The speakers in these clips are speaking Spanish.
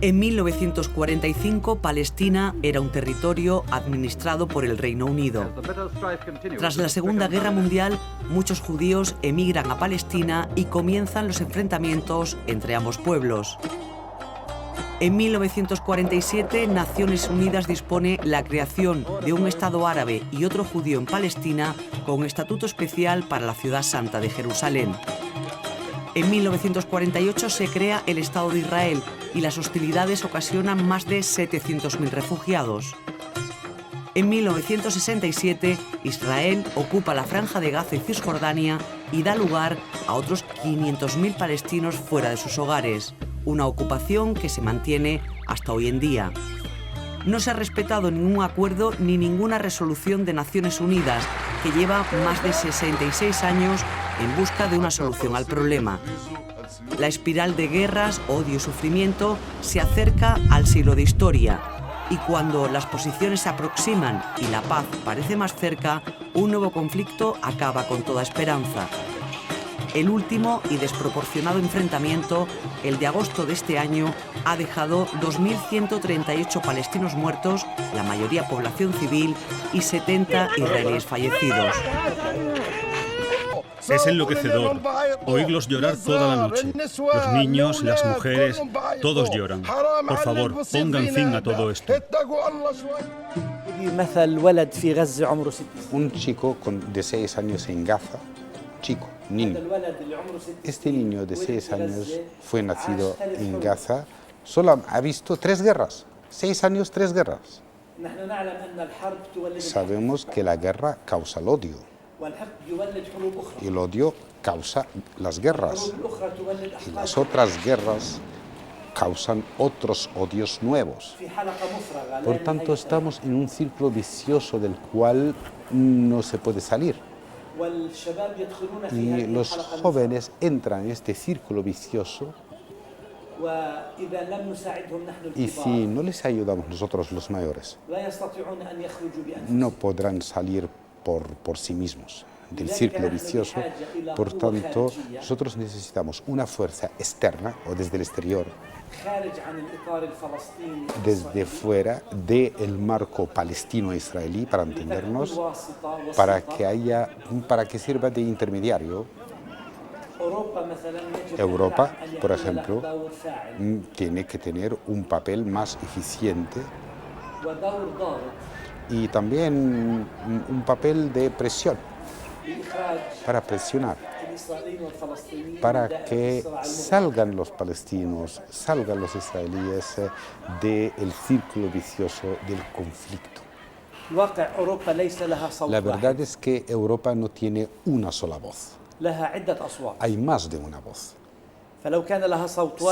En 1945, Palestina era un territorio administrado por el Reino Unido. Tras la Segunda Guerra Mundial, muchos judíos emigran a Palestina y comienzan los enfrentamientos entre ambos pueblos. En 1947, Naciones Unidas dispone la creación de un Estado árabe y otro judío en Palestina con estatuto especial para la ciudad santa de Jerusalén. En 1948 se crea el Estado de Israel y las hostilidades ocasionan más de 700.000 refugiados. En 1967, Israel ocupa la Franja de Gaza y Cisjordania y da lugar a otros 500.000 palestinos fuera de sus hogares, una ocupación que se mantiene hasta hoy en día. No se ha respetado ningún acuerdo ni ninguna resolución de Naciones Unidas, que lleva más de 66 años en busca de una solución al problema. La espiral de guerras, odio y sufrimiento se acerca al siglo de historia, y cuando las posiciones se aproximan y la paz parece más cerca, un nuevo conflicto acaba con toda esperanza. El último y desproporcionado enfrentamiento, el de agosto de este año, ha dejado 2.138 palestinos muertos, la mayoría población civil, y 70 israelíes fallecidos. Es enloquecedor oírlos llorar toda la noche. Los niños, las mujeres, todos lloran. Por favor, pongan fin a todo esto. Un chico de 6 años en Gaza, niño. Este niño de 6 años fue nacido en Gaza, solo ha visto 3 guerras. 6 años, 3 guerras. Sabemos que la guerra causa el odio. Y el odio causa las guerras. Y las otras guerras causan otros odios nuevos. Por tanto, estamos en un círculo vicioso del cual no se puede salir. Y los jóvenes entran en este círculo vicioso, y si no les ayudamos nosotros los mayores, no podrán salir por sí mismos del círculo vicioso. Por tanto, nosotros necesitamos una fuerza externa o desde el exterior, desde fuera del marco palestino-israelí, para entendernos, para que sirva de intermediario. Europa, por ejemplo, tiene que tener un papel más eficiente y también un papel de presión, para presionar, para que salgan los palestinos, salgan los israelíes del círculo vicioso del conflicto. La verdad es que Europa no tiene una sola voz. Hay más de una voz.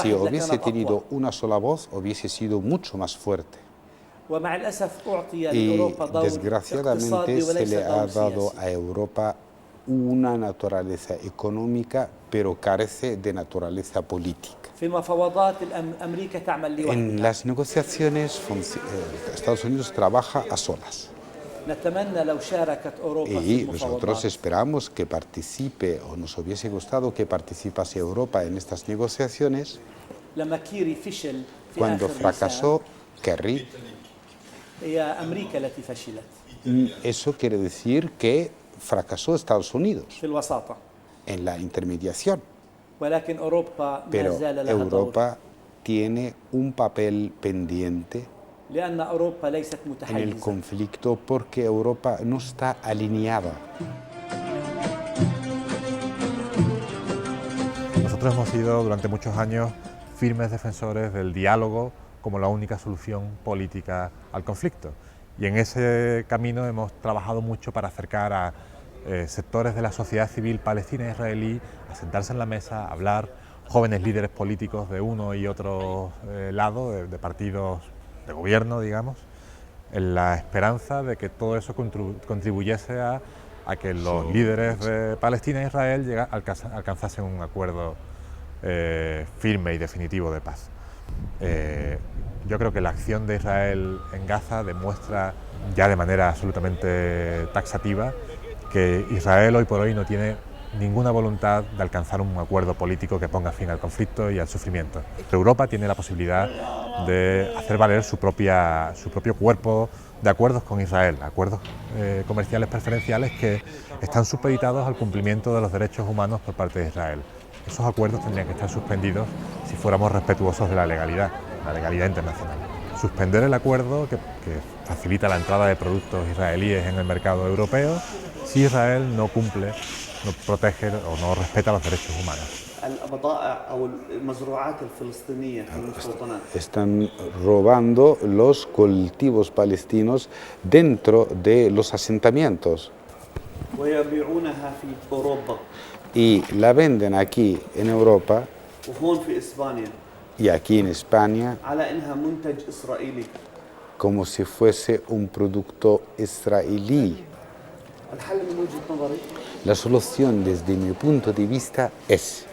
Si hubiese tenido una sola voz, hubiese sido mucho más fuerte. Y desgraciadamente se le ha dado a Europa una naturaleza económica, pero carece de naturaleza política. En las negociaciones, Estados Unidos trabaja a solas. Y nosotros esperamos que participe, o nos hubiese gustado que participase Europa en estas negociaciones. Cuando fracasó Kerry, eso quiere decir que fracasó Estados Unidos en la intermediación. Pero Europa tiene un papel pendiente en el conflicto porque Europa no está alineada. Nosotros hemos sido durante muchos años firmes defensores del diálogo como la única solución política al conflicto. Y en ese camino hemos trabajado mucho para acercar a sectores de la sociedad civil palestina e israelí a sentarse en la mesa, a hablar, jóvenes líderes políticos de uno y otro lado, de partidos de gobierno, digamos, en la esperanza de que todo eso contribuyese a que los líderes de Palestina e Israel alcanzasen un acuerdo firme y definitivo de paz. Yo creo que la acción de Israel en Gaza demuestra ya de manera absolutamente taxativa que Israel hoy por hoy no tiene ninguna voluntad de alcanzar un acuerdo político que ponga fin al conflicto y al sufrimiento. Europa tiene la posibilidad de hacer valer su propio cuerpo de acuerdos con Israel, acuerdos comerciales preferenciales que están supeditados al cumplimiento de los derechos humanos por parte de Israel. Esos acuerdos tendrían que estar suspendidos si fuéramos respetuosos de la legalidad internacional. Suspender el acuerdo que facilita la entrada de productos israelíes en el mercado europeo si Israel no cumple, no protege o no respeta los derechos humanos. Están robando los cultivos palestinos dentro de los asentamientos y la venden aquí en Europa y aquí en España como si fuese un producto israelí. La solución desde mi punto de vista es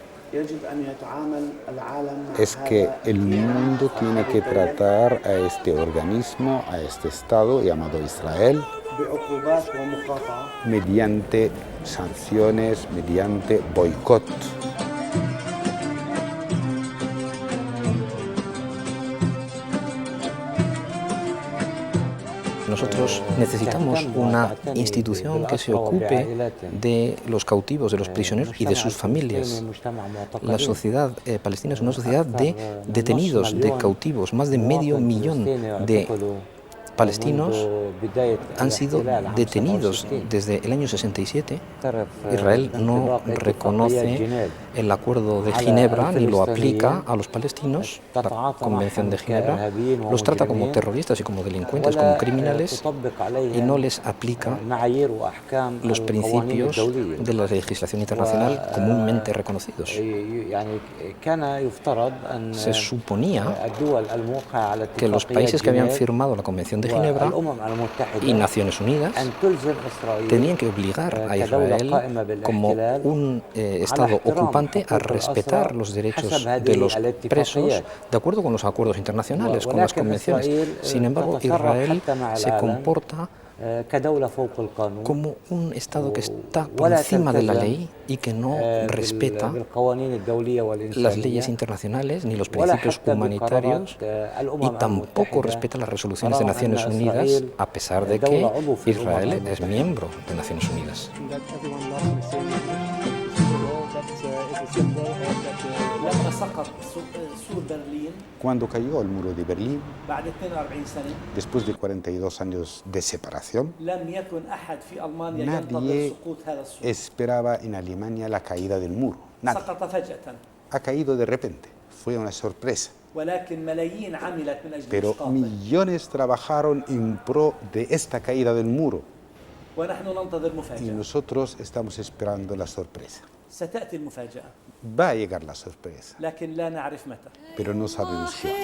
que el mundo tiene que tratar a este organismo, a este Estado llamado Israel, mediante sanciones, mediante boicot. Nosotros necesitamos una institución que se ocupe de los cautivos, de los prisioneros y de sus familias. La sociedad palestina es una sociedad de detenidos, de cautivos. Más de medio millón de palestinos han sido detenidos desde el año 67. Israel no reconoce el Acuerdo de Ginebra ni lo aplica a los palestinos. La Convención de Ginebra los trata como terroristas y como delincuentes, como criminales, y no les aplica los principios de la legislación internacional comúnmente reconocidos. Se suponía que los países que habían firmado la Convención de Ginebra y Naciones Unidas tenían que obligar a Israel como un Estado ocupante a respetar los derechos de los presos de acuerdo con los acuerdos internacionales, con las convenciones. Sin embargo, Israel se comporta como un Estado que está por encima de la ley y que no respeta las leyes internacionales ni los principios humanitarios y tampoco respeta las resoluciones de Naciones Unidas, a pesar de que Israel es miembro de Naciones Unidas. Cuando cayó el muro de Berlín, después de 42 años de separación, nadie esperaba en Alemania la caída del muro. Nadie. Ha caído de repente, fue una sorpresa. Pero millones trabajaron en pro de esta caída del muro. Y nosotros estamos esperando la sorpresa. Va a llegar la sorpresa, pero no sabemos cuándo.